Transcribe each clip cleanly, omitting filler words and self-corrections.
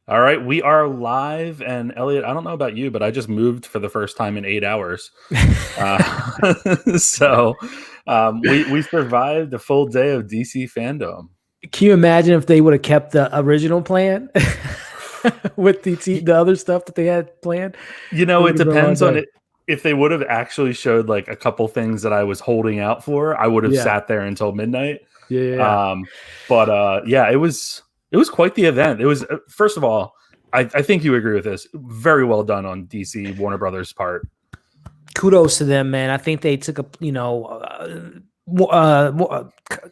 All right, we are live, and Elliot, I don't know about you, but I just moved for the first time in 8 hours. So we survived a full day of DC FanDome. Can you imagine if they would have kept the original plan with the other stuff that they had planned? You know, it depends on it. If they would have actually showed like a couple things that I was holding out for, I would have sat there until midnight. Yeah. Yeah, it was quite the event. It was, first of all, I think you agree with this. Very well done on DC Warner Brothers' part. Kudos to them, man. I think they took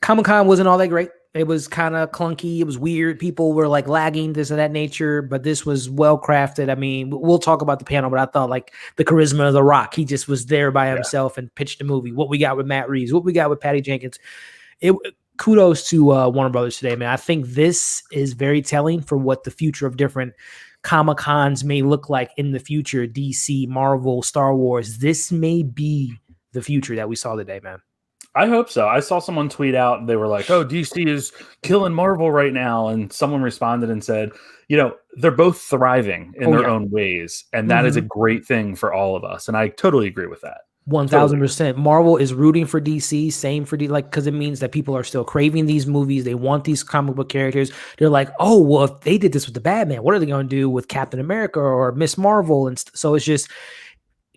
Comic-Con wasn't all that great. It was kind of clunky. It was weird. People were like lagging, this and that nature, but this was well crafted. I mean, we'll talk about the panel, but I thought like the charisma of The Rock, he just was there by himself and pitched the movie. What we got with Matt Reeves, what we got with Patty Jenkins. Kudos to Warner Brothers today, man. I think this is very telling for what the future of different Comic-Cons may look like in the future. DC, Marvel, Star Wars. This may be the future that we saw today, man. I hope so. I saw someone tweet out, and they were like, oh, DC is killing Marvel right now. And someone responded and said, you know, they're both thriving in their own ways. And that is a great thing for all of us. And I totally agree with that. 1000%. Marvel is rooting for DC, same for because it means that people are still craving these movies. They want these comic book characters. They're like, oh, well, if they did this with the Batman, what are they going to do with Captain America or Miss Marvel? And so it's just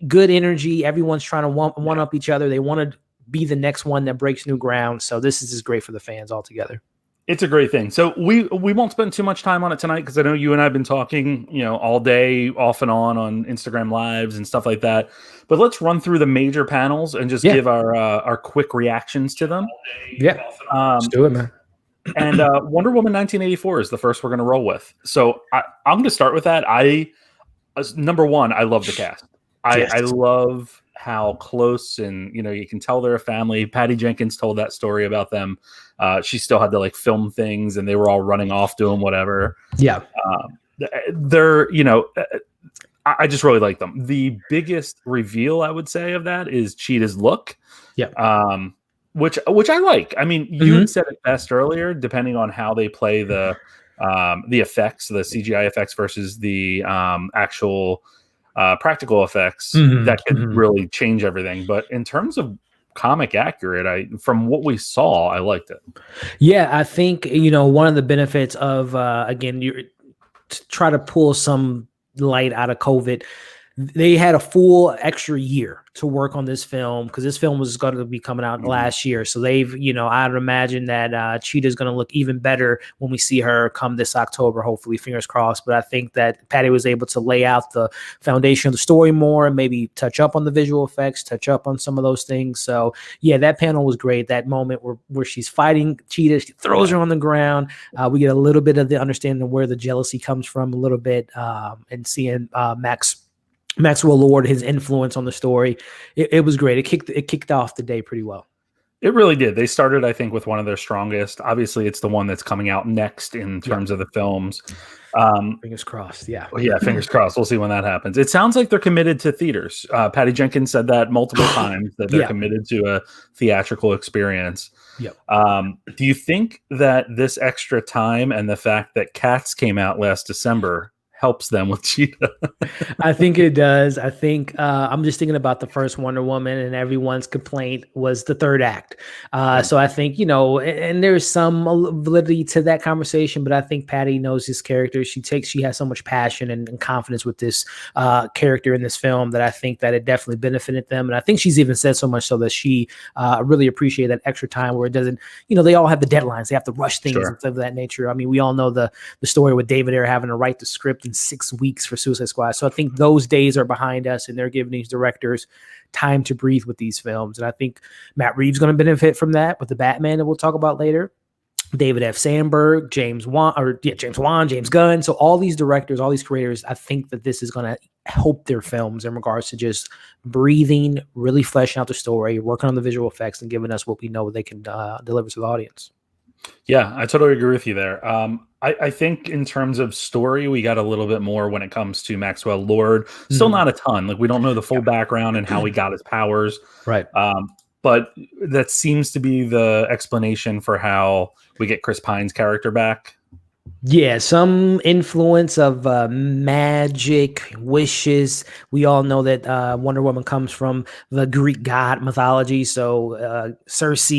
good energy. Everyone's trying to one up each other. They want to be the next one that breaks new ground. So this is just great for the fans altogether. It's a great thing. So we won't spend too much time on it tonight because I know you and I have been talking, you know, all day off and on Instagram Lives and stuff like that. But let's run through the major panels and just give our quick reactions to them. Yeah, let's do it, man. And Wonder Woman 1984 is the first we're going to roll with. So I'm going to start with that. Number one, I love the cast. I love how close, and you know, you can tell they're a family. Patty Jenkins told that story about them. She still had to like film things, and they were all running off doing whatever. Yeah, they're, you know, I just really like them. The biggest reveal I would say of that is Cheetah's look. Yeah, which I like. I mean, you had said it best earlier. Depending on how they play the effects, the CGI effects versus the actual practical effects, that could really change everything. But in terms of comic accurate, from what we saw, I liked it. Yeah, I think, you know, one of the benefits of again, you try to pull some light out of COVID. They had a full extra year to work on this film because this film was going to be coming out last year. So they've, you know, I'd imagine that Cheetah's going to look even better when we see her come this October, hopefully, fingers crossed. But I think that Patty was able to lay out the foundation of the story more and maybe touch up on the visual effects, touch up on some of those things. So yeah, that panel was great. That moment where she's fighting Cheetah, she throws her on the ground. We get a little bit of the understanding of where the jealousy comes from a little bit, and seeing Maxwell Lord, his influence on the story. It was great. It kicked off the day pretty well. It really did. They started, I think, with one of their strongest. Obviously, it's the one that's coming out next in terms of the films. Fingers crossed. Yeah. Well, yeah, fingers crossed. We'll see when that happens. It sounds like they're committed to theaters. Patty Jenkins said that multiple times, that they're committed to a theatrical experience. Yep. Do you think that this extra time and the fact that Cats came out last December helps them with Cheetah? I think it does. I think I'm just thinking about the first Wonder Woman, and everyone's complaint was the third act. So I think, you know, and there's some validity to that conversation, but I think Patty knows his character. She has so much passion and confidence with this character in this film that I think that it definitely benefited them. And I think she's even said so much so that she really appreciated that extra time where it doesn't, you know, they all have the deadlines. They have to rush things and stuff of that nature. I mean, we all know the story with David Ayer having to write the script 6 weeks for Suicide Squad. So I think those days are behind us, and they're giving these directors time to breathe with these films. And I think Matt Reeves is going to benefit from that with the Batman that we'll talk about later. David F. Sandberg, James Wan, James Gunn. So all these directors, all these creators, I think that this is going to help their films in regards to just breathing, really fleshing out the story, working on the visual effects, and giving us what we know they can deliver to the audience. Yeah, I totally agree with you there. I think in terms of story, we got a little bit more when it comes to Maxwell Lord. Still not a ton. Like, we don't know the full background and how he got his powers. Right. But that seems to be the explanation for how we get Chris Pine's character back. Yeah, some influence of magic, wishes. We all know that Wonder Woman comes from the Greek god mythology. So Circe,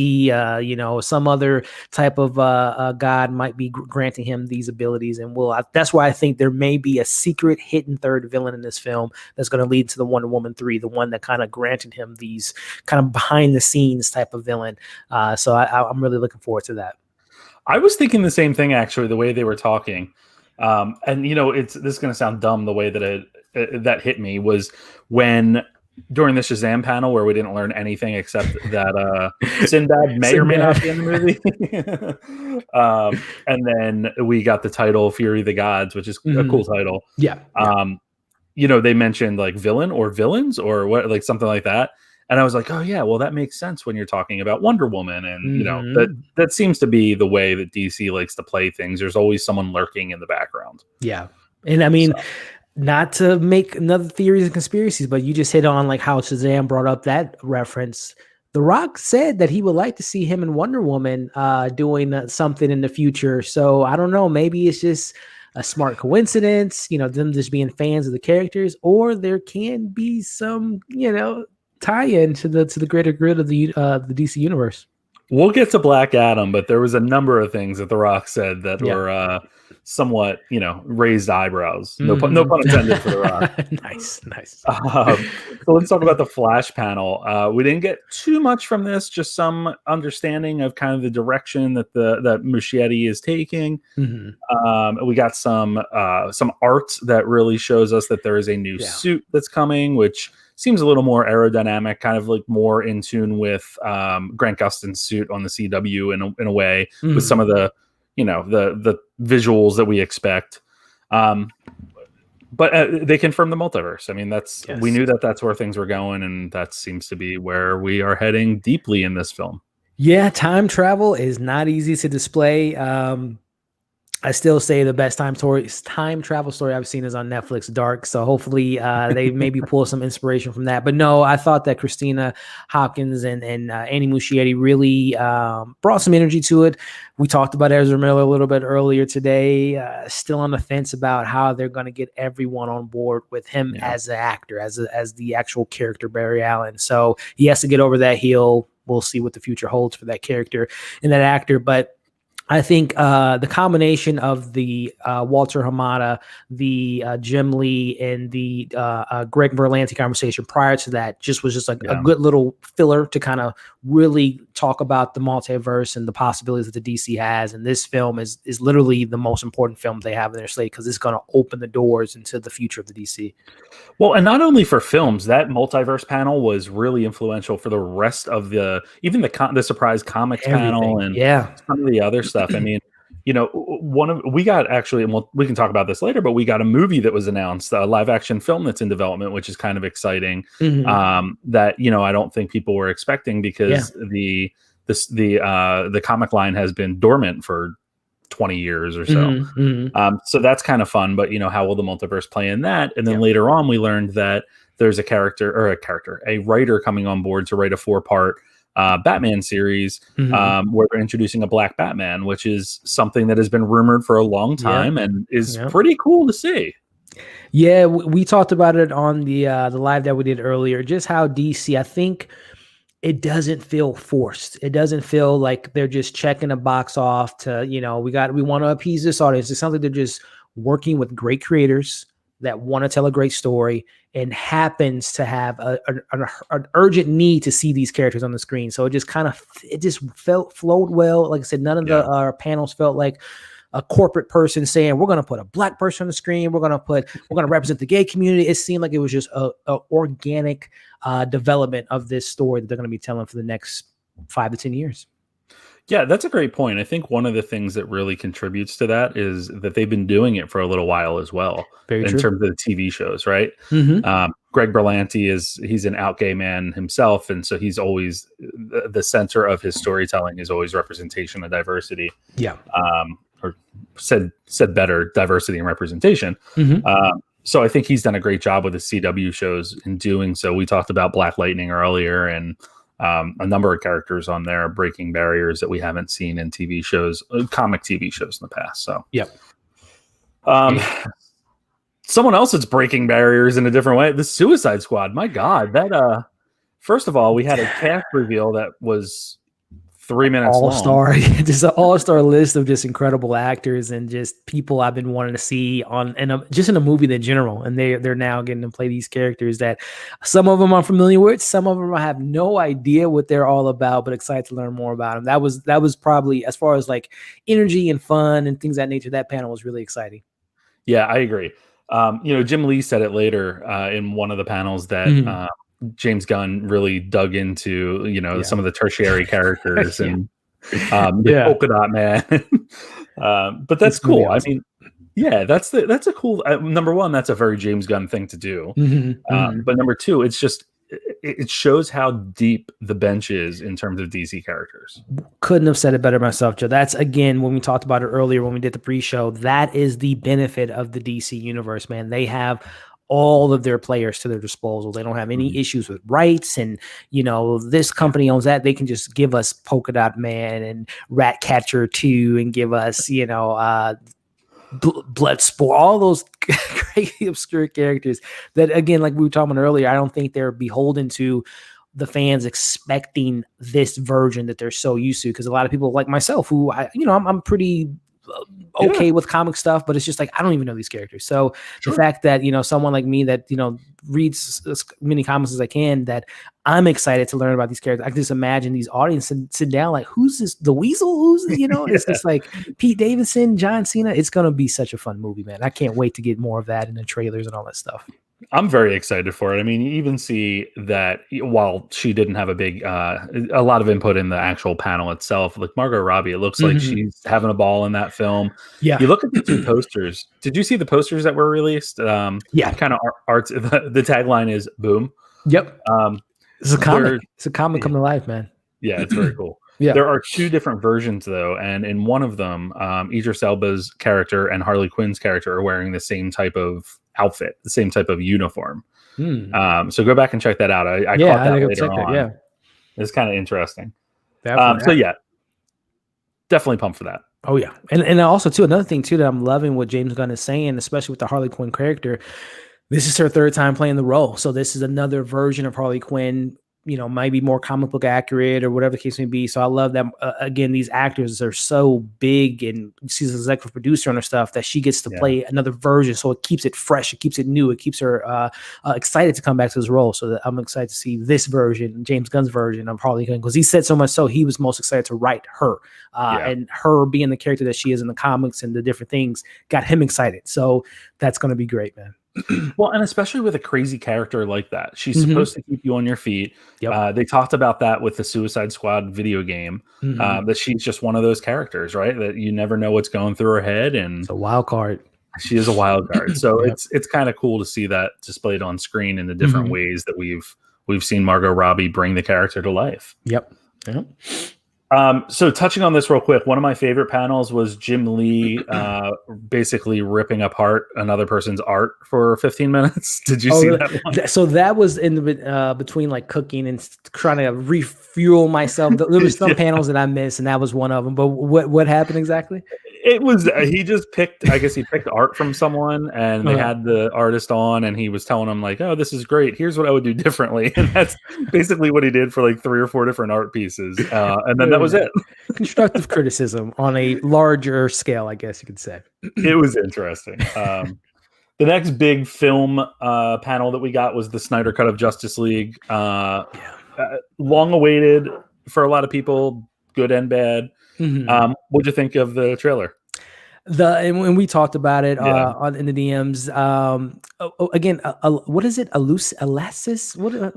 some other type of god might be granting him these abilities. And that's why I think there may be a secret hidden third villain in this film that's going to lead to the Wonder Woman 3, the one that kind of granted him these kind of behind the scenes type of villain. So I'm really looking forward to that. I was thinking the same thing, actually, the way they were talking. And this is going to sound dumb. The way that that hit me was when during the Shazam panel where we didn't learn anything except that Sinbad may or may not be in the movie. And then we got the title Fury of the Gods, which is a cool title. Yeah. They mentioned like villain or villains or what, like something like that. And I was like, oh yeah, well that makes sense when you're talking about Wonder Woman, and that seems to be the way that DC likes to play things. There's always someone lurking in the background. Yeah, and I mean, not to make another theories and conspiracies, but you just hit on like how Shazam brought up that reference. The Rock said that he would like to see him and Wonder Woman doing something in the future. So I don't know, maybe it's just a smart coincidence, them just being fans of the characters, or there can be some, tie-in to the greater good of the DC universe. We'll get to Black Adam, but there was a number of things that The Rock said that were somewhat, raised eyebrows. No pun intended for The Rock. Nice. So let's talk about the Flash panel. We didn't get too much from this, just some understanding of kind of the direction that that Muschietti is taking. We got some art that really shows us that there is a new suit that's coming, which seems a little more aerodynamic, kind of like more in tune with Grant Gustin's suit on the CW in a way, with some of the the visuals that we expect. But they confirmed the multiverse. I mean, we knew that's where things were going, and that seems to be where we are heading deeply in this film. Yeah, time travel is not easy to display. I still say the best time travel story I've seen is on Netflix, Dark. So hopefully they maybe pull some inspiration from that. But no, I thought that Christina Hopkins and Annie Muschietti really brought some energy to it. We talked about Ezra Miller a little bit earlier today. Still on the fence about how they're going to get everyone on board with him as an actor, as the actual character Barry Allen. So he has to get over that hill. We'll see what the future holds for that character and that actor. But I think the combination of the Walter Hamada, the Jim Lee, and the Greg Berlanti conversation prior to that was just a good little filler to kind of really talk about the multiverse and the possibilities that the DC has. And this film is literally the most important film they have in their slate because it's going to open the doors into the future of the DC. Well, and not only for films, that multiverse panel was really influential for the rest of the surprise comics panel and some of the other stuff. I mean, we got actually, and we can talk about this later, but we got a movie that was announced, a live action film that's in development, which is kind of exciting. That I don't think people were expecting because the comic line has been dormant for 20 years or so. So that's kind of fun, but how will the multiverse play in that? And then later on, we learned that there's a writer coming on board to write a 4-part Batman series where they're introducing a Black Batman, which is something that has been rumored for a long time and is pretty cool to see. Yeah, we talked about it on the live that we did earlier, just how DC, I think it doesn't feel forced. It doesn't feel like they're just checking a box off to, we want to appease this audience. It's something they're just working with great creators that want to tell a great story and happens to have an urgent need to see these characters on the screen. So it just flowed well. Like I said, none of the panels felt like a corporate person saying, we're going to put a Black person on the screen. We're going to represent the gay community. It seemed like it was just a organic development of this story that they're going to be telling for the next 5 to 10 years. Yeah, that's a great point. I think one of the things that really contributes to that is that they've been doing it for a little while as well. Very in true. terms of the TV shows, right? Greg Berlanti he's an out gay man himself, and so he's always the center of his storytelling is always representation and diversity. Yeah. Or said better, diversity and representation. So I think he's done a great job with the CW shows in doing so. We talked about Black Lightning earlier, and a number of characters on there breaking barriers that we haven't seen in TV shows, comic TV shows in the past. So, someone else that's breaking barriers in a different way, the Suicide Squad. My God, that first of all, we had a cast reveal that was 3 minutes all-star, just an all-star list of just incredible actors and just people I've been wanting to see just in a movie in general. And they're now getting to play these characters that some of them I'm familiar with, some of them I have no idea what they're all about, but excited to learn more about them. That was probably, as far as like energy and fun and things of that nature, that panel was really exciting. Yeah, I agree. Jim Lee said it later in one of the panels that James Gunn really dug into, some of the tertiary characters and the Polka Dot Man. But that's cool. Awesome. I mean, yeah, that's a cool number one. That's a very James Gunn thing to do. But number two, it's just it shows how deep the bench is in terms of DC characters. Couldn't have said it better myself, Joe. That's, again, when we talked about it earlier when we did the pre-show, that is the benefit of the DC universe, man. They have all of their players to their disposal. They don't have any issues with rights and, this company owns that. They can just give us Polka Dot Man and Ratcatcher 2 and give us, Bloodsport, all those crazy obscure characters that, again, like we were talking about earlier, I don't think they're beholden to the fans expecting this version that they're so used to. Because a lot of people like myself, who I'm pretty okay with comic stuff, but it's just like I don't even know these characters. So the fact that someone like me that reads as many comics as I can, that I'm excited to learn about these characters. I can just imagine these audiences sit down like, who's this? The Weasel? Who's It's just like Pete Davidson, John Cena. It's gonna be such a fun movie, man. I can't wait to get more of that in the trailers and all that stuff. I'm very excited for it. I mean, you even see that while she didn't have a lot of input in the actual panel itself, like Margot Robbie, it looks like she's having a ball in that film. Yeah. You look at the two posters. Did you see the posters that were released? Kind of arts. The tagline is "Boom." Yep. It's a comic. It's a comic come to life, man. Yeah, it's very cool. Yeah. There are two different versions though, and in one of them, Idris Elba's character and Harley Quinn's character are wearing the same type of outfit, the same type of uniform. So go back and check that out. I caught that later on. It's kind of interesting. So yeah, definitely pumped for that. Oh yeah, and also too, another thing too that I'm loving what James Gunn is saying, especially with the Harley Quinn character. This is her third time playing the role, so this is another version of Harley Quinn. Might be more comic book accurate or whatever the case may be. So I love that. Again, these actors are so big, and she's an executive producer on her stuff that she gets to play another version. So it keeps it fresh. It keeps it new. It keeps her excited to come back to this role. So that I'm excited to see this version, James Gunn's version of Harley Quinn, because he said so much so he was most excited to write her. And her being the character that she is in the comics and the different things got him excited. So that's going to be great, man. Well, and especially with a crazy character like that, she's supposed to keep you on your feet. They talked about that with the Suicide Squad video game, that she's just one of those characters, right? That you never know what's going through her head, and it's a wild card. She is a wild card. So it's kind of cool to see that displayed on screen in the different ways that we've seen Margot Robbie bring the character to life. Yep. So touching on this real quick, one of my favorite panels was Jim Lee basically ripping apart another person's art for 15 minutes. Did you see that one? So that was in the between like cooking and trying to refuel myself. There were some panels that I missed, and that was one of them. But what happened exactly? It was he just picked. I guess he picked art from someone, and they had the artist on, and he was telling them like, "Oh, this is great. Here's what I would do differently." And that's basically what he did for like 3 or 4 different art pieces, and then that was it. Constructive criticism on a larger scale, I guess you could say. It was interesting. The next big film panel that we got was the Snyder Cut of Justice League. Long awaited for a lot of people, good and bad. What'd you think of the trailer? And when we talked about it in the DMs, again, what is it? Elasis? What?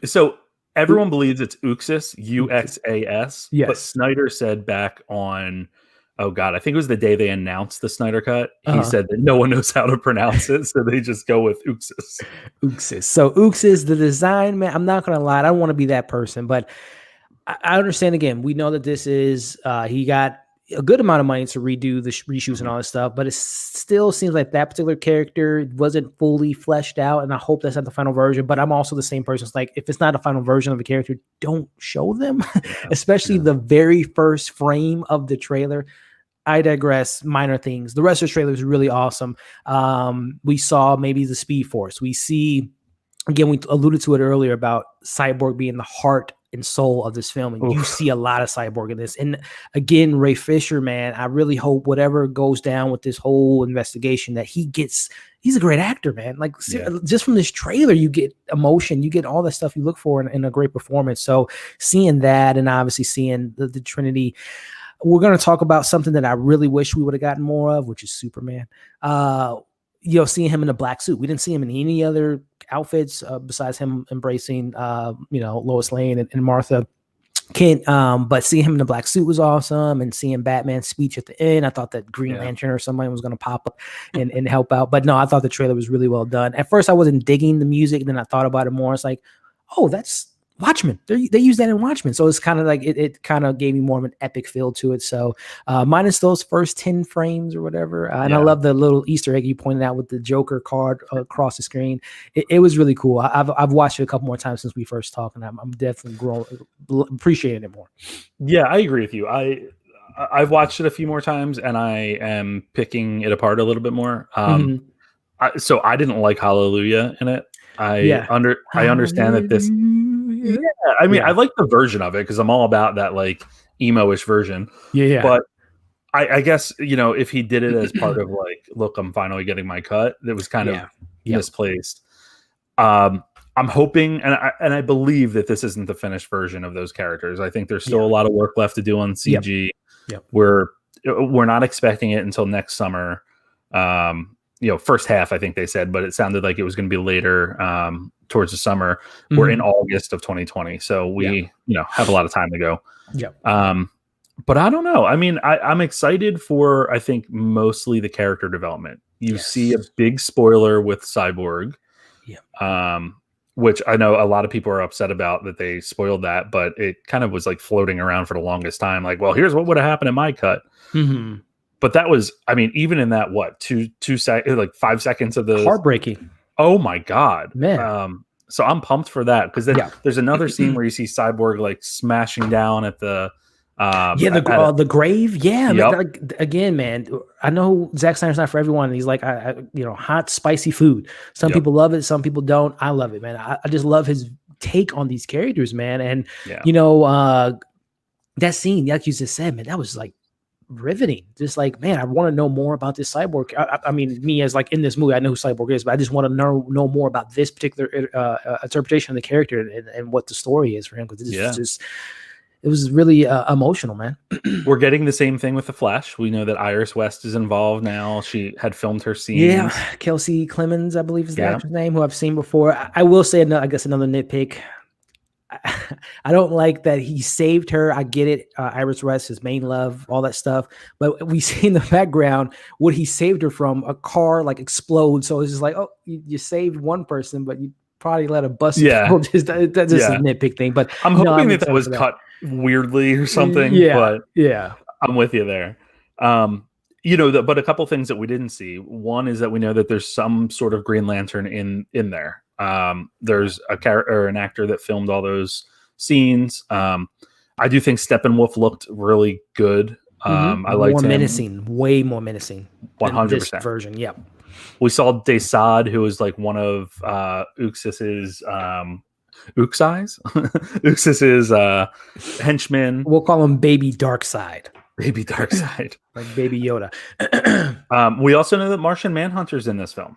So everyone believes it's Uxas, Uxas. Yes. But Snyder said back on, I think it was the day they announced the Snyder Cut. He said that no one knows how to pronounce it, so they just go with Uxas. Uxas. So Uxas, the design, man, I'm not going to lie. I don't want to be that person, but I understand. Again, we know that this is, he got a good amount of money to redo the reshoots and all this stuff, but it still seems like that particular character wasn't fully fleshed out, and I hope that's not the final version. But I'm also the same person. It's like, if it's not a final version of a character, don't show them, especially the very first frame of the trailer. I digress. Minor things. The rest of the trailer is really awesome. We saw maybe the Speed Force. We see, again, we alluded to it earlier about Cyborg being the heart and soul of this film, and you see a lot of Cyborg in this. And again, Ray Fisher, man, I really hope whatever goes down with this whole investigation, that he's a great actor, man. Like, just from this trailer, you get emotion, you get all the stuff you look for in a great performance. So seeing that, and obviously seeing the Trinity. We're going to talk about something that I really wish we would have gotten more of, which is Superman. Seeing him in a black suit. We didn't see him in any other outfits besides him embracing, Lois Lane and Martha Kent. But seeing him in a black suit was awesome, and seeing Batman's speech at the end, I thought that Green Lantern or somebody was going to pop up and help out. But no, I thought the trailer was really well done. At first, I wasn't digging the music, and then I thought about it more. It's like, oh, that's Watchmen. They use that in Watchmen. So it's kind of like, it kind of gave me more of an epic feel to it. So minus those first 10 frames or whatever. And I love the little Easter egg you pointed out with the Joker card across the screen. It was really cool. I've watched it a couple more times since we first talked, and I'm definitely appreciating it more. Yeah, I agree with you. I've watched it a few more times, and I am picking it apart a little bit more. So I didn't like Hallelujah in it. I understand that this. Yeah, I mean, I like the version of it because I'm all about that like emo-ish version. Yeah. But I guess, if he did it as part of like, look, I'm finally getting my cut, that was kind of misplaced. I'm hoping, and I believe that this isn't the finished version of those characters. I think there's still a lot of work left to do on CG. We're not expecting it until next summer. First half, I think they said, but it sounded like it was going to be later, towards the summer. We're in August of 2020, so we have a lot of time to go. But I don't know. I mean, I'm excited for, I think, mostly the character development. You see a big spoiler with Cyborg, which I know a lot of people are upset about that they spoiled that, but it kind of was like floating around for the longest time. Like, well, here's what would have happened in my cut. But that was, I mean, even in that, 5 seconds of the heartbreaking. Oh my God, man. So I'm pumped for that, because then there's another scene where you see Cyborg like smashing down at the the grave. Again, man, I know Zack Snyder's not for everyone. He's like, hot, spicy food. Some people love it, some people don't. I love it, man. I just love his take on these characters, man. And that scene, like you just said, man, that was like riveting. Just like, man, I want to know more about this Cyborg. I mean, me as like in this movie, I know who Cyborg is, but I just want to know more about this particular interpretation of the character and what the story is for him, because it was really emotional, man. We're getting the same thing with the Flash. We know that Iris West is involved now. She had filmed her scenes. Yeah, Kelsey Clemens, I believe is the actor's name, who I've seen before. I will say, I guess another nitpick. I don't like that he saved her. I get it. Iris West, his main love, all that stuff. But we see in the background what he saved her from, a car like explodes. So it's just like, oh, you saved one person, but you probably let a bus explode. That's just a nitpick thing. But I'm hoping that was cut weirdly or something. But I'm with you there. But a couple things that we didn't see. One is that we know that there's some sort of Green Lantern in there. There's a character or an actor that filmed all those scenes. I do think Steppenwolf looked really good. I liked him. Menacing, way more menacing. 100% this version. Yeah. We saw Desad, who was like one of Uxas's henchmen. We'll call him Baby Darkseid. Baby Darkseid. Like Baby Yoda. We also know that Martian Manhunters in this film.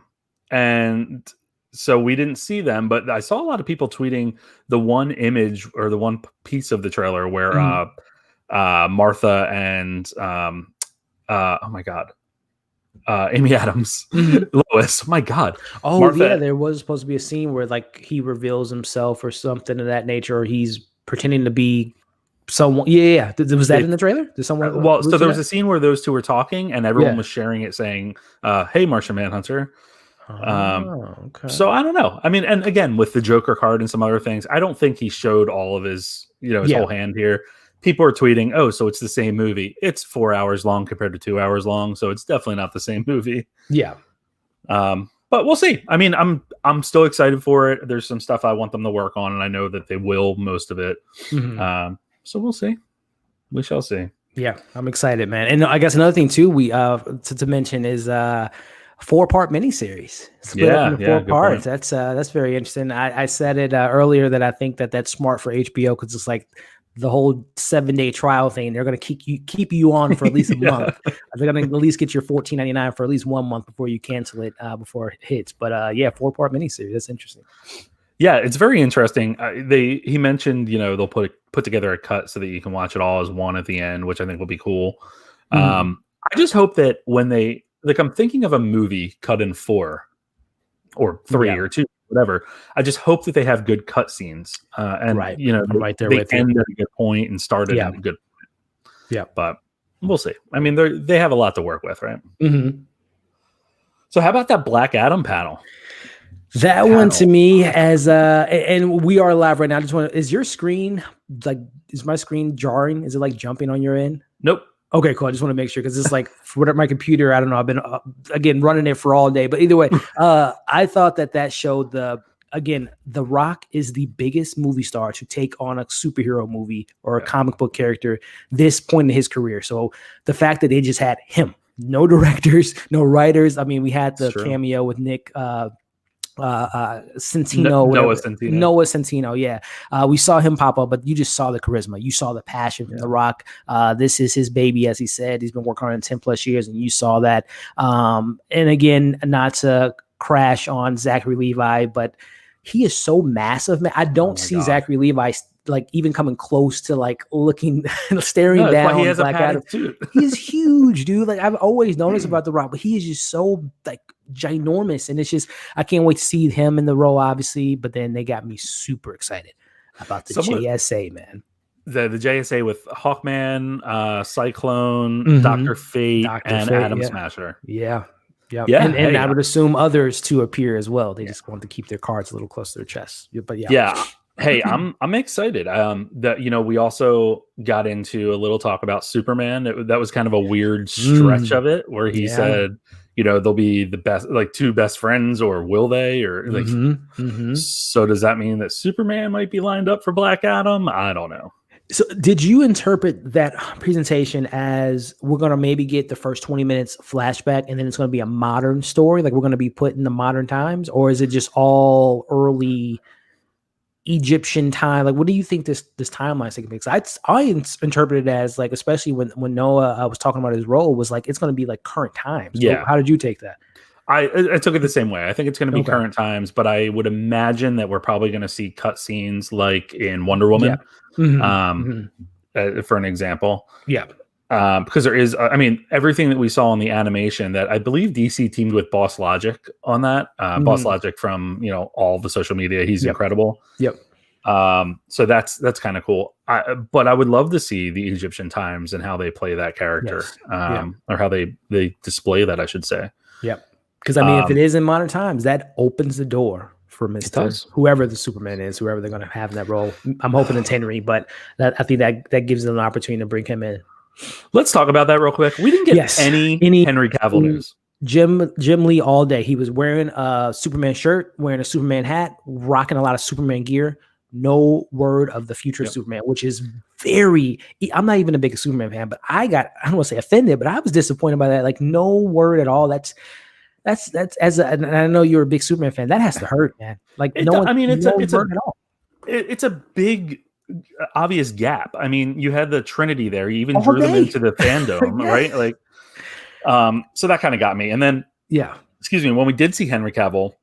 And so we didn't see them, but I saw a lot of people tweeting the one image or the one piece of the trailer where Martha and oh my God, Amy Adams, Lois. Oh my God. Oh Martha, there was supposed to be a scene where like he reveals himself or something of that nature, or he's pretending to be someone. Was that in the trailer? Did someone? So there was a scene where those two were talking, and everyone was sharing it, saying, "Hey, Martian Manhunter." Okay. So I don't know. I mean, and again, with the Joker card and some other things, I don't think he showed all of his, his whole hand here. people are tweeting, oh, so it's the same movie. It's 4 hours long compared to 2 hours long, so it's definitely not the same movie. Yeah. But we'll see. I mean, I'm still excited for it. There's some stuff I want them to work on, and I know that they will most of it. So we'll see. We shall see. Yeah, I'm excited, man. And I guess another thing too, we to mention is 4-part miniseries split up into 4 parts. That's very interesting. I said it earlier that I think that's smart for HBO because it's like the whole 7-day trial thing. They're going to keep you on for at least a month. They're going to at least get your $14.99 for at least 1 month before you cancel it before it hits. But 4-part miniseries. That's interesting. Yeah, it's very interesting. He mentioned, they'll put together a cut so that you can watch it all as one at the end, which I think will be cool. I just hope that when I'm thinking of a movie cut in 4 or 3 or 2, whatever. I just hope that they have good cut scenes. And right. I'm right there they with end you. at a good point and started at a good point. Yeah. But we'll see. I mean, they have a lot to work with, right? Mm-hmm. So how about that Black Adam panel? That one to me as and we are live right now. I just want to, is your screen is my screen jarring? Is it like jumping on your end? Nope. Okay, cool. I just want to make sure because it's like for my computer. I don't know. I've been again running it for all day, but either way, I thought that showed The Rock is the biggest movie star to take on a superhero movie or a comic book character this point in his career. So the fact that they just had him, no directors, no writers. I mean, we had the cameo with Nick. Centino, Noah Centino. Yeah. We saw him pop up, but you just saw the charisma. You saw the passion from The Rock. This is his baby, as he said. He's been working on it 10 plus years, and you saw that. And again, not to crash on Zachary Levi, but he is so massive, man. I don't see Zachary Levi like even coming close to like staring down. He has Black Adam. He's huge, dude. Like I've always noticed about The Rock, but he is just so like ginormous, and it's just I can't wait to see him in the role, obviously. But then they got me super excited about the JSA, man. The JSA with Hawkman, Cyclone, Dr. Fate, and Atom Smasher. Yeah. And I would assume others to appear as well. They just want to keep their cards a little close to their chests. But hey, I'm excited. That we also got into a little talk about Superman. That was kind of a weird stretch of it, where he said, they'll be the best, like 2 best friends, or will they? Or like, so does that mean that Superman might be lined up for Black Adam? I don't know. So did you interpret that presentation as we're going to maybe get the first 20 minutes flashback and then it's going to be a modern story? Like we're going to be put in the modern times, or is it just all early Egyptian time? Like, what do you think this timeline is taking place? I interpreted it as like, especially when Noah was talking about his role, was like, it's going to be like current times. So how did you take that? I took it the same way. I think it's going to be current times, but I would imagine that we're probably going to see cut scenes like in Wonder Woman, for an example. Yeah. Because there is, everything that we saw in the animation that I believe DC teamed with Boss Logic on that. Boss Logic from, all the social media. He's incredible. Yep. So that's kind of cool. But I would love to see the Egyptian times and how they play that character, or how they display that, I should say. Yep. Because if it is in modern times, that opens the door for whoever the Superman is, whoever they're going to have in that role. I'm hoping it's Henry, but I think that gives them an opportunity to bring him in. Let's talk about that real quick. We didn't get any Henry Cavill news. Jim Lee all day. He was wearing a Superman shirt, wearing a Superman hat, rocking a lot of Superman gear. No word of the future Superman, which is I'm not even a big Superman fan, but I don't want to say offended, but I was disappointed by that. Like no word at all. That's and I know you're a big Superman fan. That has to hurt, man. Like it's a big obvious gap. I mean, you had the Trinity there. You even drew them into the FanDome, right? Like, so that kind of got me. And then, when we did see Henry Cavill,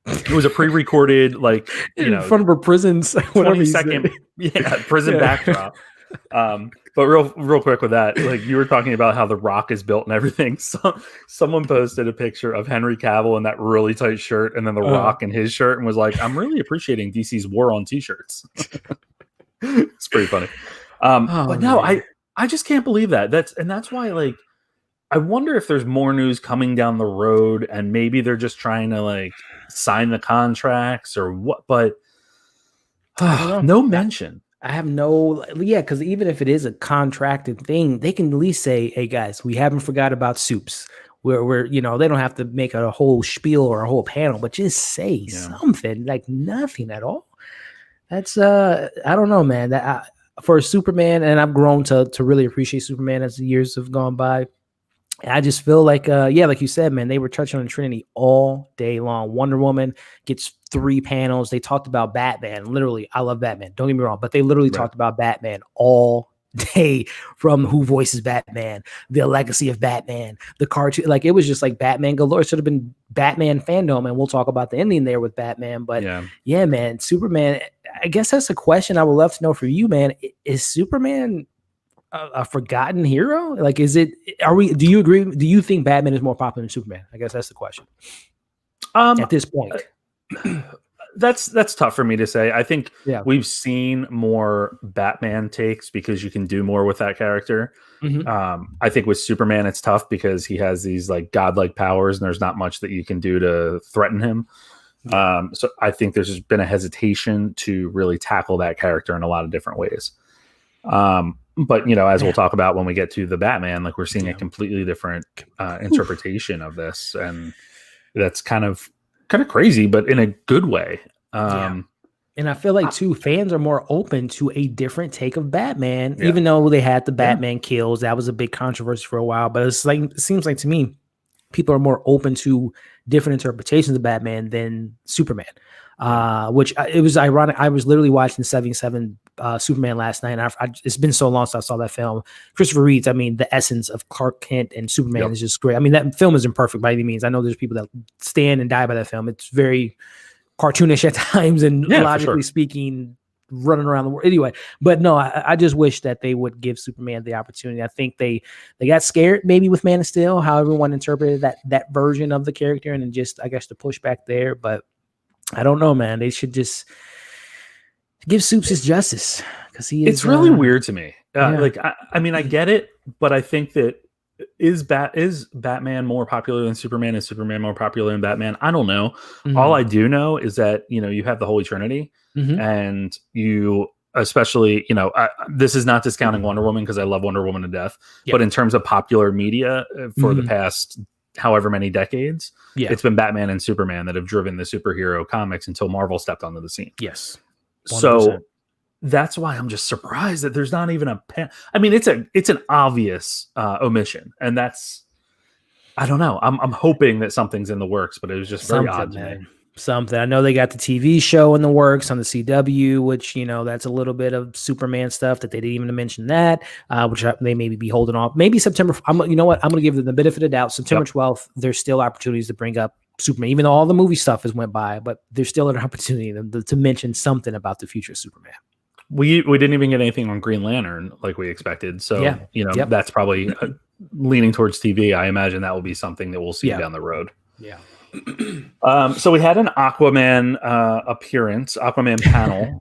it was a pre-recorded, like, in front of a prison's 20-second prison backdrop. But real quick with that, like you were talking about how The Rock is built and everything. So someone posted a picture of Henry Cavill in that really tight shirt, and then The Rock in his shirt, and was like, "I'm really appreciating DC's war on t-shirts." It's pretty funny. But no, I just can't believe that. That's why, like, I wonder if there's more news coming down the road, and maybe they're just trying to like sign the contracts or what. But no mention. I have no, yeah, because even if it is a contracted thing, they can at least say, "Hey guys, we haven't forgot about Soups." We're they don't have to make a whole spiel or a whole panel, but just say something, like nothing at all. That's I don't know, man. For Superman, and I've grown to really appreciate Superman as the years have gone by. I just feel like, like you said, man, they were touching on Trinity all day long. Wonder Woman gets 3 panels. They talked about Batman. Literally, I love Batman. Don't get me wrong, but they literally talked about Batman all day, from who voices Batman, the legacy of Batman, the cartoon. Like, it was just like Batman galore. It should have been Batman FanDome, and we'll talk about the ending there with Batman. But yeah, man, Superman. I guess that's a question I would love to know for you, man. Is Superman a forgotten hero? Like, do you agree? Do you think Batman is more popular than Superman? I guess that's the question. At this point, that's tough for me to say. I think we've seen more Batman takes because you can do more with that character. I think with Superman, it's tough because he has these like godlike powers, and there's not much that you can do to threaten him. So I think there's just been a hesitation to really tackle that character in a lot of different ways. But as we'll talk about when we get to the Batman, like, we're seeing a completely different interpretation of this, and that's kind of crazy, but in a good way. And I feel like too, fans are more open to a different take of Batman, even though they had the Batman kills. That was a big controversy for a while, but it seems like to me, people are more open to different interpretations of Batman than Superman. Which it was ironic. I was literally watching 77 Superman last night, and it's been so long since I saw that film. Christopher Reeves, I mean, the essence of Clark Kent and Superman is just great. I mean, that film isn't perfect by any means. I know there's people that stand and die by that film. It's very cartoonish at times, and logically speaking, running around the world. Anyway, but no, I just wish that they would give Superman the opportunity. I think they got scared maybe with Man of Steel, how everyone interpreted that version of the character, and then just, I guess, the pushback there. But I don't know, man. They should just give Soups his justice, because it's really weird to me. Like, I mean, I get it, but I think that is Batman more popular than Superman? Is Superman more popular than Batman? I don't know. All I do know is that, you have the Holy Trinity, and you, especially, this is not discounting Wonder Woman, because I love Wonder Woman to death, but in terms of popular media for the past however many decades, it's been Batman and Superman that have driven the superhero comics until Marvel stepped onto the scene. Yes. 100%. So that's why I'm just surprised that there's not even a I mean, it's an obvious omission, and that's, I don't know. I'm hoping that something's in the works, but it was just very odd to me. Something. I know they got the TV show in the works on the CW, which, that's a little bit of Superman stuff that they didn't even mention that, which they maybe be holding off. Maybe September. You know what? I'm going to give them the benefit of the doubt. September 12th, there's still opportunities to bring up Superman, even though all the movie stuff has went by, but there's still an opportunity to mention something about the future of Superman. We didn't even get anything on Green Lantern like we expected. So, that's probably leaning towards TV. I imagine that will be something that we'll see down the road. Yeah. So we had an Aquaman appearance, Aquaman panel.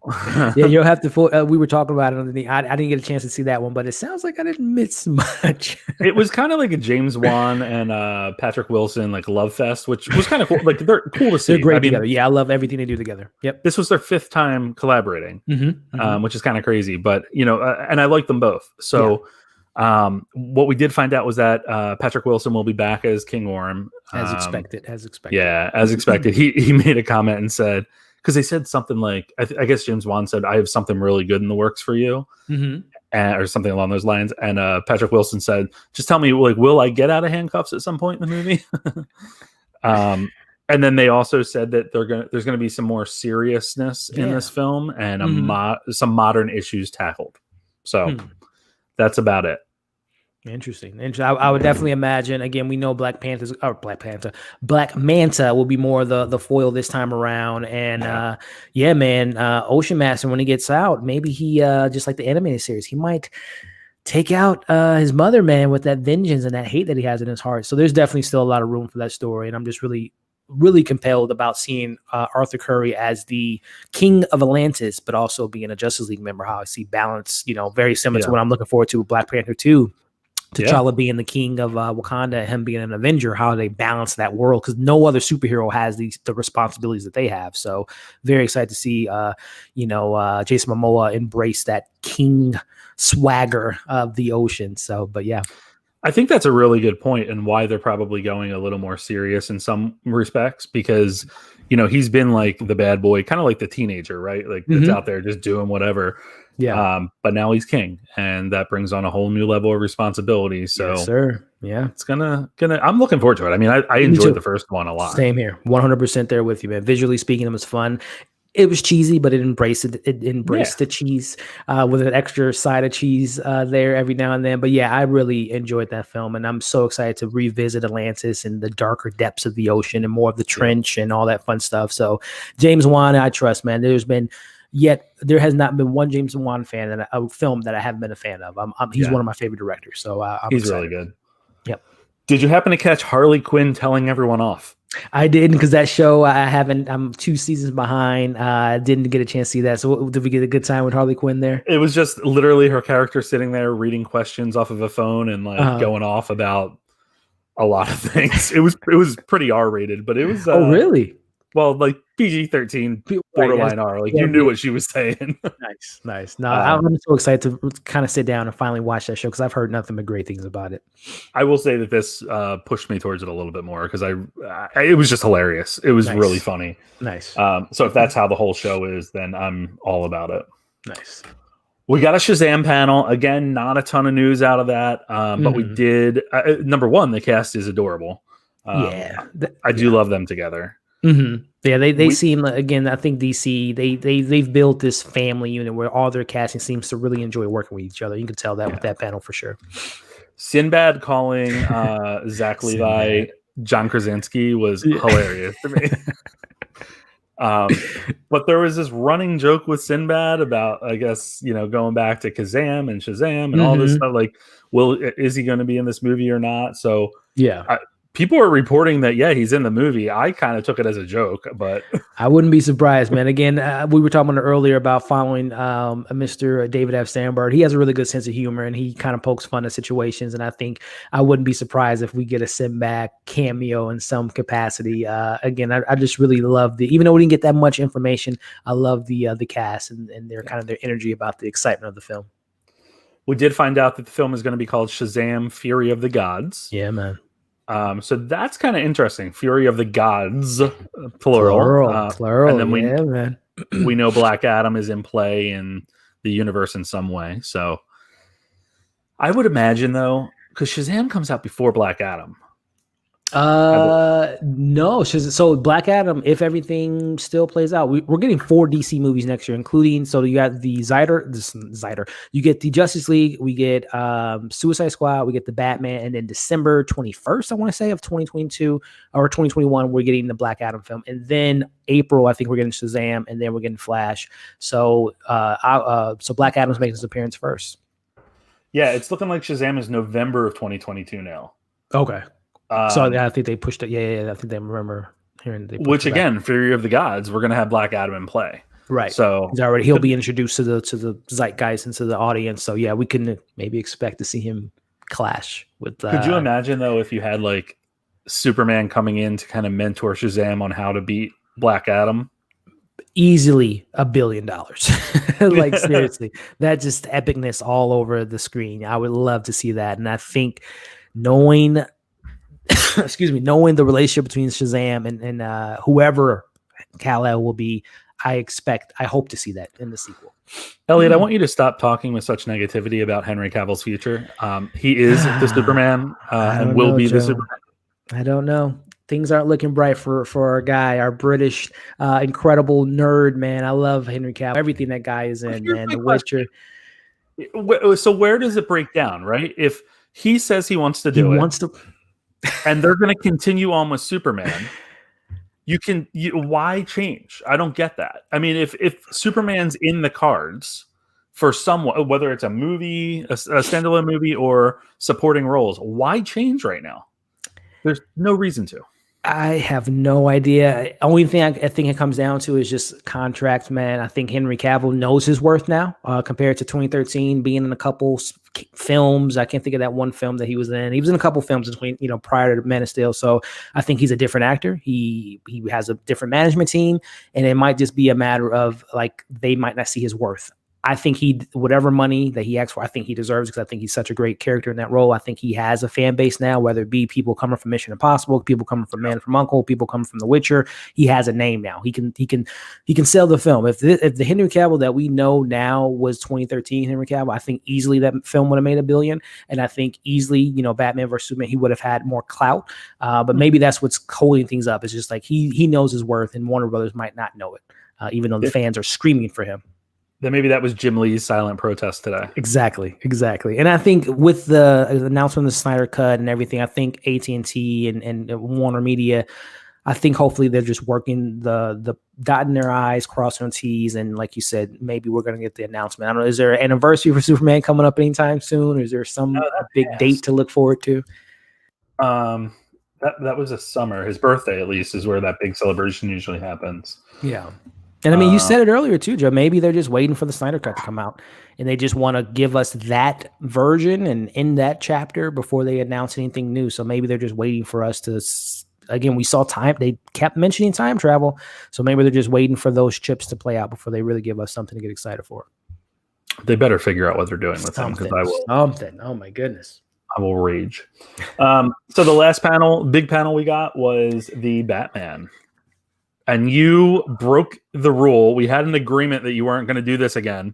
You'll have to. We were talking about it. I didn't get a chance to see that one, but it sounds like I didn't miss much. It was kind of like a James Wan and Patrick Wilson like love fest, which was kind of cool. Like, they're cool to see. They're great together. I love everything they do together. Yep. This was their 5th time collaborating, which is kind of crazy. But and I like them both. So. What we did find out was that Patrick Wilson will be back as King Orm. As expected. Yeah, as expected. He made a comment and said, because they said something like, I guess James Wan said, "I have something really good in the works for you," or something along those lines. And Patrick Wilson said, "Just tell me, like, will I get out of handcuffs at some point in the movie?" And then they also said that there's gonna be some more seriousness in this film, and some modern issues tackled. So that's about it. Interesting. I would definitely imagine. Again, we know Black Manta will be more the foil this time around. And Ocean Master, when he gets out, maybe he just like the animated series, he might take out his mother, man, with that vengeance and that hate that he has in his heart. So there's definitely still a lot of room for that story, and I'm just really compelled about seeing Arthur Curry as the king of Atlantis, but also being a Justice League member. How I see balance, very similar to what I'm looking forward to with Black Panther 2. T'Challa being the king of Wakanda, him being an Avenger, how they balance that world, because no other superhero has the responsibilities that they have. So very excited to see Jason Momoa embrace that king swagger of the ocean. So, but yeah. I think that's a really good point, and why they're probably going a little more serious in some respects, because he's been like the bad boy, kind of like the teenager, right? Like that's out there just doing whatever. Yeah. But now he's king, and that brings on a whole new level of responsibility. So, yes, sir. Yeah, it's gonna. I'm looking forward to it. I mean, I enjoyed the first one a lot. Same here, 100% there with you, man. Visually speaking, it was fun. It was cheesy, but it embraced it. It embraced the cheese with an extra side of cheese there every now and then. But yeah, I really enjoyed that film, and I'm so excited to revisit Atlantis and the darker depths of the ocean and more of the trench and all that fun stuff. So James Wan, I trust, man. There has not been one James Wan fan a film that I haven't been a fan of. He's one of my favorite directors. So he's excited. Really good. Yep. Did you happen to catch Harley Quinn telling everyone off? I didn't, because that show I'm 2 seasons behind. Didn't get a chance to see that. So did we get a good time with Harley Quinn there? It was just literally her character sitting there reading questions off of a phone and going off about a lot of things. It was pretty R-rated, but it was oh really? Well, like PG-13, borderline R. Like you knew what she was saying. Nice. No, I'm so excited to kind of sit down and finally watch that show, because I've heard nothing but great things about it. I will say that this pushed me towards it a little bit more, because it was just hilarious. It was really funny. Nice. So if that's how the whole show is, then I'm all about it. Nice. We got a Shazam panel. Again, not a ton of news out of that. But we did. Number one, the cast is adorable. I do love them together. Mm-hmm. Yeah, they seem, again, I think DC, they've built this family unit where all their casting seems to really enjoy working with each other. You can tell that with that panel for sure. Sinbad calling Zach Levi John Krasinski was hilarious to me. But there was this running joke with Sinbad about, I guess, going back to Kazam and Shazam and all this stuff. Like, is he going to be in this movie or not? So people are reporting that, he's in the movie. I kind of took it as a joke, but I wouldn't be surprised, man. Again, we were talking earlier about following Mr. David F. Sandberg. He has a really good sense of humor, and he kind of pokes fun at situations. And I think I wouldn't be surprised if we get a Sinbad cameo in some capacity. Again, I just really love even though we didn't get that much information, I love the cast and their kind of their energy about the excitement of the film. We did find out that the film is going to be called Shazam: Fury of the Gods. Yeah, man. So that's kind of interesting. Fury of the Gods, plural. And then we know Black Adam is in play in the universe in some way. So I would imagine, though, because Shazam comes out before Black Adam. No. So Black Adam, if everything still plays out, we're getting 4 DC movies next year, including, so you got the Snyder, you get the Justice League, we get Suicide Squad, we get the Batman, and then December 21st, I want to say, of 2022 or 2021, we're getting the Black Adam film, and then April, I think we're getting Shazam, and then we're getting Flash. So so Black Adam's making his appearance first. Yeah, it's looking like Shazam is November of 2022 now. Okay. So I think they pushed it. Yeah. I think they remember hearing. Which again, Fury of the Gods, we're gonna have Black Adam in play, right? So he'll be introduced to the zeitgeist and to the audience. So yeah, we can maybe expect to see him clash with. Could you imagine though if you had like Superman coming in to kind of mentor Shazam on how to beat Black Adam? Easily $1 billion. Like seriously, that just epicness all over the screen. I would love to see that, and I think knowing the relationship between Shazam and whoever Kal-El will be, I hope to see that in the sequel. Elliot, I want you to stop talking with such negativity about Henry Cavill's future. He is the Superman and will be the Superman. I don't know. Things aren't looking bright for our guy, our British incredible nerd, man. I love Henry Cavill. Everything that guy is in, man. The Witcher. So where does it break down, right? If he says he wants to do it, and they're going to continue on with Superman, why change? I don't get that. I mean, if Superman's in the cards for someone, whether it's a movie, a standalone movie, or supporting roles, why change right now? There's no reason to. I have no idea. Only thing I think it comes down to is just contracts, man. I think Henry Cavill knows his worth now, compared to 2013, being in a couple films. I can't think of that one film that he was in. He was in a couple films between, prior to Man of Steel. So I think he's a different actor. He has a different management team, and it might just be a matter of like they might not see his worth. I think whatever money that he asks for, I think he deserves, because I think he's such a great character in that role. I think he has a fan base now, whether it be people coming from Mission Impossible, people coming from Man from Uncle, people coming from The Witcher. He has a name now. He can sell the film. If the Henry Cavill that we know now was 2013 Henry Cavill, I think easily that film would have made $1 billion, and I think easily, Batman versus Superman, he would have had more clout. But maybe that's what's holding things up. It's just like he knows his worth, and Warner Brothers might not know it, even though the fans are screaming for him. Then maybe that was Jim Lee's silent protest today. Exactly. And I think with the announcement of the Snyder Cut and everything, I think AT&T and Warner Media, I think hopefully they're just working the dotting their I's, crossing their T's, and like you said, maybe we're going to get the announcement. I don't know, is there an anniversary for Superman coming up anytime soon? Or is there some big date to look forward to? That was a summer. His birthday, at least, is where that big celebration usually happens. Yeah. And I mean, you said it earlier too, Joe. Maybe they're just waiting for the Snyder Cut to come out, and they just want to give us that version and in that chapter before they announce anything new. So maybe they're just waiting for us to. Again, we saw time. They kept mentioning time travel, so maybe they're just waiting for those chips to play out before they really give us something to get excited for. They better figure out what they're doing with them, because I will. Something. Oh my goodness. I will rage. So the last big panel we got was the Batman. And you broke the rule. We had an agreement that you weren't going to do this again.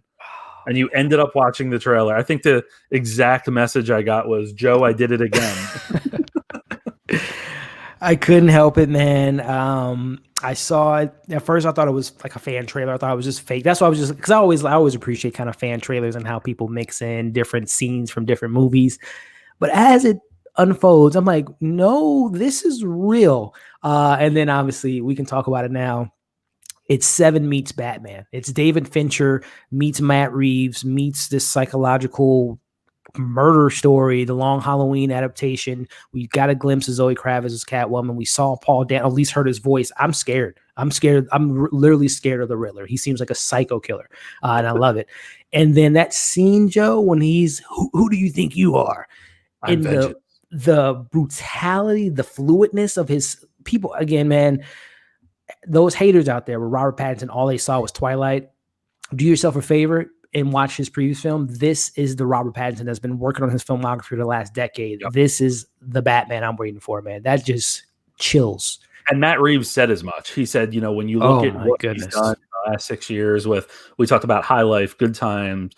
And you ended up watching the trailer. I think the exact message I got was, Joe, I did it again. I couldn't help it, man. I saw it. At first, I thought it was like a fan trailer. I thought it was just fake. That's why I was just, because I always appreciate kind of fan trailers and how people mix in different scenes from different movies. But as it unfolds, I'm like, no, this is real. And then obviously we can talk about it now. It's Seven meets Batman. It's David Fincher meets Matt Reeves meets this psychological murder story, the Long Halloween adaptation. We got a glimpse of Zoe Kravitz as Catwoman. We saw Paul Dano, at least heard his voice. I'm scared. I'm literally scared of the Riddler. He seems like a psycho killer, and I love it. And then that scene, Joe, when he's, who do you think you are? In the brutality, the fluidness of his people. Again, man, those haters out there with Robert Pattinson, all they saw was Twilight. Do yourself a favor and watch his previous film. This is the Robert Pattinson that's been working on his filmography for the last decade. Yep. This is the Batman I'm waiting for, man. That just chills. And Matt Reeves said as much. He said, when you look at what he's done in the last 6 years we talked about High Life, Good Times.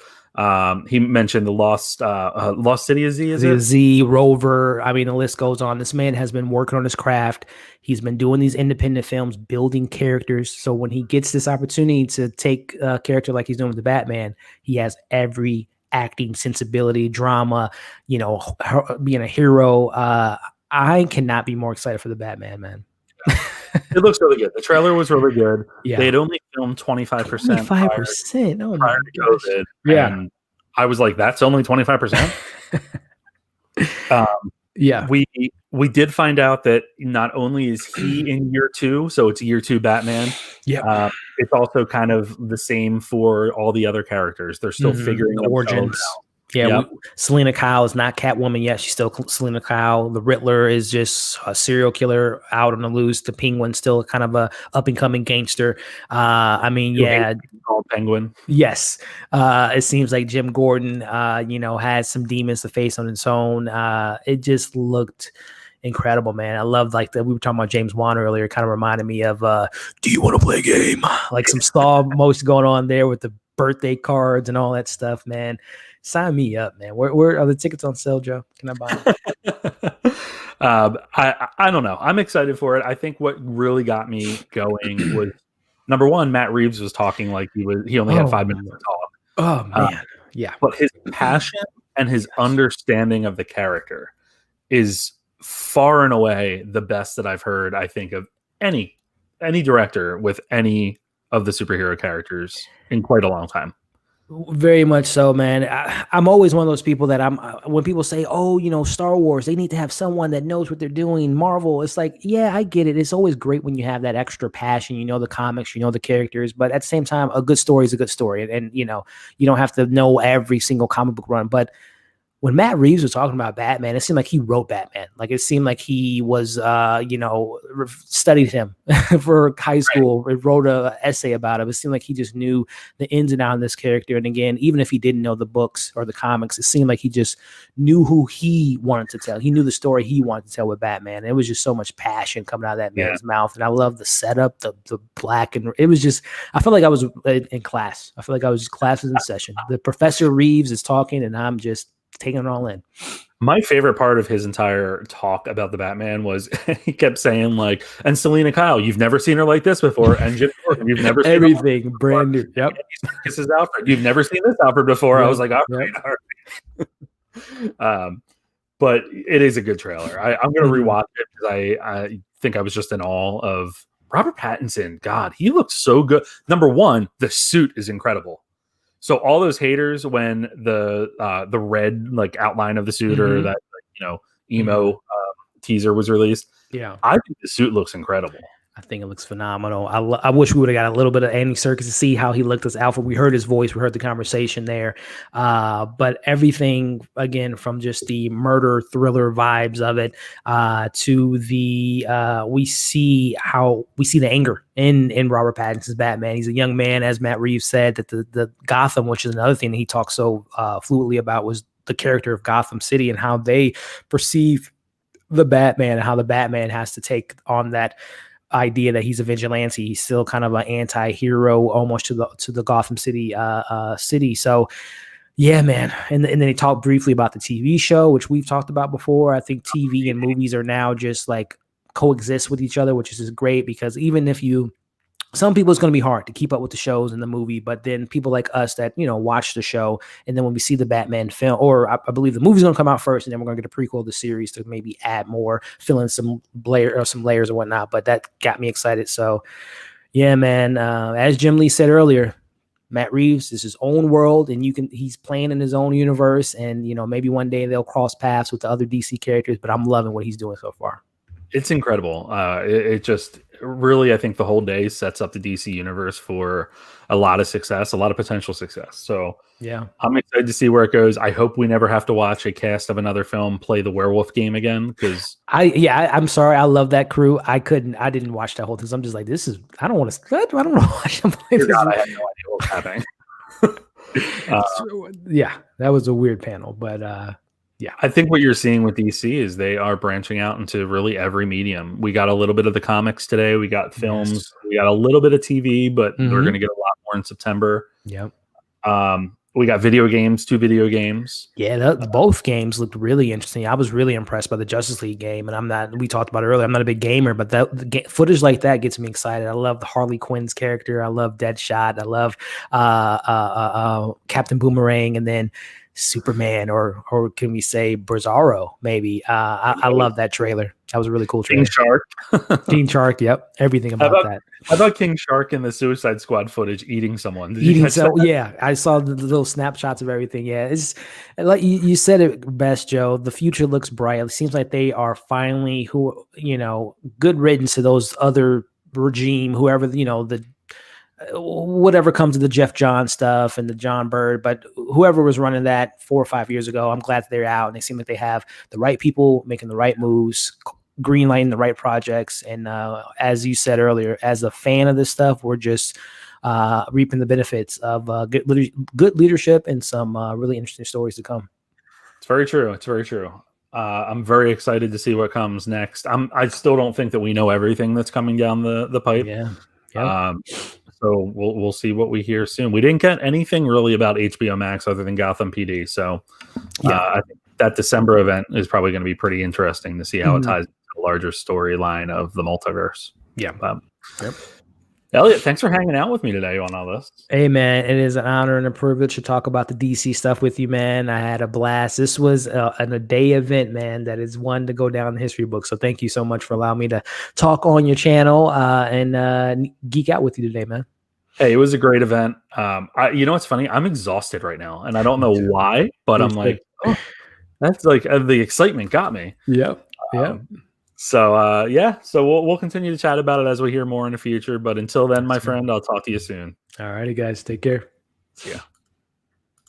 He mentioned the Lost City of Z, is it? Z, Rover. I mean, the list goes on. This man has been working on his craft. He's been doing these independent films, building characters. So when he gets this opportunity to take a character like he's doing with the Batman, he has every acting sensibility, drama, being a hero. I cannot be more excited for the Batman, man. It looks really good. The trailer was really good. Yeah. They had only filmed 25%. 25%. Oh my God. Yeah. And I was like, that's only 25%. Yeah. We did find out that not only is he in year 2, so it's year 2 Batman. Yeah. It's also kind of the same for all the other characters. They're still figuring the origins out. Yeah, Selena Kyle is not Catwoman yet. She's still Selena Kyle. The Riddler is just a serial killer out on the loose. The Penguin's still kind of a up and coming gangster. Called Penguin. Yes, it seems like Jim Gordon, has some demons to face on its own. It just looked incredible, man. I love we were talking about James Wan earlier. It kind of reminded me of Do you want to play a game? Like some stall motion going on there with the birthday cards and all that stuff, man. Sign me up, man. Where are the tickets on sale, Joe? Can I buy them? I don't know. I'm excited for it. I think what really got me going was, number one, Matt Reeves was talking like he only had 5 minutes to talk. Oh man, yeah. But his passion and his understanding of the character is far and away the best that I've heard, I think, of any director with any of the superhero characters in quite a long time. Very much so, man. I'm always one of those people that when people say, oh, Star Wars, they need to have someone that knows what they're doing. Marvel, it's like, yeah, I get it. It's always great when you have that extra passion, the comics, the characters, but at the same time, a good story is a good story. And you don't have to know every single comic book run, but when Matt Reeves was talking about Batman, it seemed like he wrote Batman. Like it seemed like he was, studied him for high school, wrote a essay about him. It seemed like he just knew the ins and outs of this character. And again, even if he didn't know the books or the comics, it seemed like he just knew who he wanted to tell. He knew the story he wanted to tell with Batman. It was just so much passion coming out of that man's mouth. And I love the setup, the black, and it was just, I felt like I was in class. I feel like I was classes in session. The Professor Reeves is talking and I'm just taking it all in. My favorite part of his entire talk about the Batman was he kept saying like, and Selena Kyle, you've never seen her like this before, and Jim Gordon, you've never seen everything brand new. Yep, this is Alfred. You've never seen this Alfred before. Yep. I was like, all right. But it is a good trailer. I'm going to rewatch it because I think I was just in awe of Robert Pattinson. God, he looks so good. Number one, the suit is incredible. So all those haters when the red like outline of the suit or that emo teaser was released, I think the suit looks incredible. I think it looks phenomenal. I wish we would have got a little bit of Andy Serkis to see how he looked as Alfred. We heard his voice, we heard the conversation there, but everything again from just the murder thriller vibes of it to the we see the anger in Robert Pattinson's Batman. He's a young man, as Matt Reeves said, that the Gotham, which is another thing that he talks so fluently about, was the character of Gotham City and how they perceive the Batman and how the Batman has to take on that idea that he's a vigilante. He's still kind of an anti-hero almost to the Gotham City city. So yeah, man. And then they talked briefly about the TV show, which we've talked about before. I think TV and movies are now just like coexist with each other, which is just great because even if some people it's going to be hard to keep up with the shows and the movie, but then people like us that, watch the show. And then when we see the Batman film, or I believe the movie's going to come out first and then we're going to get a prequel of the series to maybe add more, fill in some layers or whatnot. But that got me excited. So yeah, man, as Jim Lee said earlier, Matt Reeves is his own world and he's playing in his own universe. And, maybe one day they'll cross paths with the other DC characters, but I'm loving what he's doing so far. It's incredible. It just really, I think the whole day sets up the DC universe for a lot of success, a lot of potential success. So yeah, I'm excited to see where it goes. I hope we never have to watch a cast of another film play the werewolf game again. Because I'm sorry. I love that crew. I didn't watch that whole thing. So I'm just like, I don't want to watch them play this. God, I had no idea what was happening. Yeah, that was a weird panel, but yeah, I think what you're seeing with DC is they are branching out into really every medium. We got a little bit of the comics today. We got films. Yes. We got a little bit of TV, but we're going to get a lot more in September. Yep. We got video games, 2 video games. Yeah, both games looked really interesting. I was really impressed by the Justice League game, and we talked about it earlier. I'm not a big gamer, but the footage like that gets me excited. I love the Harley Quinn's character. I love Deadshot. I love Captain Boomerang, and then Superman, or can we say Bizarro? Maybe. I love that trailer. That was a really cool trailer. King Shark. King Shark. Yep. Everything about that. How about King Shark in the Suicide Squad footage eating someone? Yeah, I saw the little snapshots of everything. Yeah, it's like you said it best, Joe. The future looks bright. It seems like they are finally good riddance to those other regime, whoever whatever comes to the Jeff Johns stuff and the John Bird, but whoever was running that 4 or 5 years ago, I'm glad that they're out and they seem like they have the right people making the right moves, greenlighting the right projects. And as you said earlier, as a fan of this stuff, we're just reaping the benefits of good leadership and some really interesting stories to come. It's very true. It's very true. I'm very excited to see what comes next. I still don't think that we know everything that's coming down the pipe. Yeah. So we'll see what we hear soon. We didn't get anything really about HBO Max other than Gotham PD. So I think that December event is probably going to be pretty interesting to see how it ties into the larger storyline of the multiverse. Yeah. Yep. Elliot, thanks for hanging out with me today on all this. Hey, man, it is an honor and a privilege to talk about the DC stuff with you, man. I had a blast. This was a day event, man, that is one to go down in the history book. So thank you so much for allowing me to talk on your channel and geek out with you today, man. Hey, it was a great event. You know what's funny? I'm exhausted right now, and I don't know why, but I'm like, oh, that's like the excitement got me. Yep. Yep. So we'll continue to chat about it as we hear more in the future. But until then, my friend, I'll talk to you soon. All righty, guys. Take care. See ya.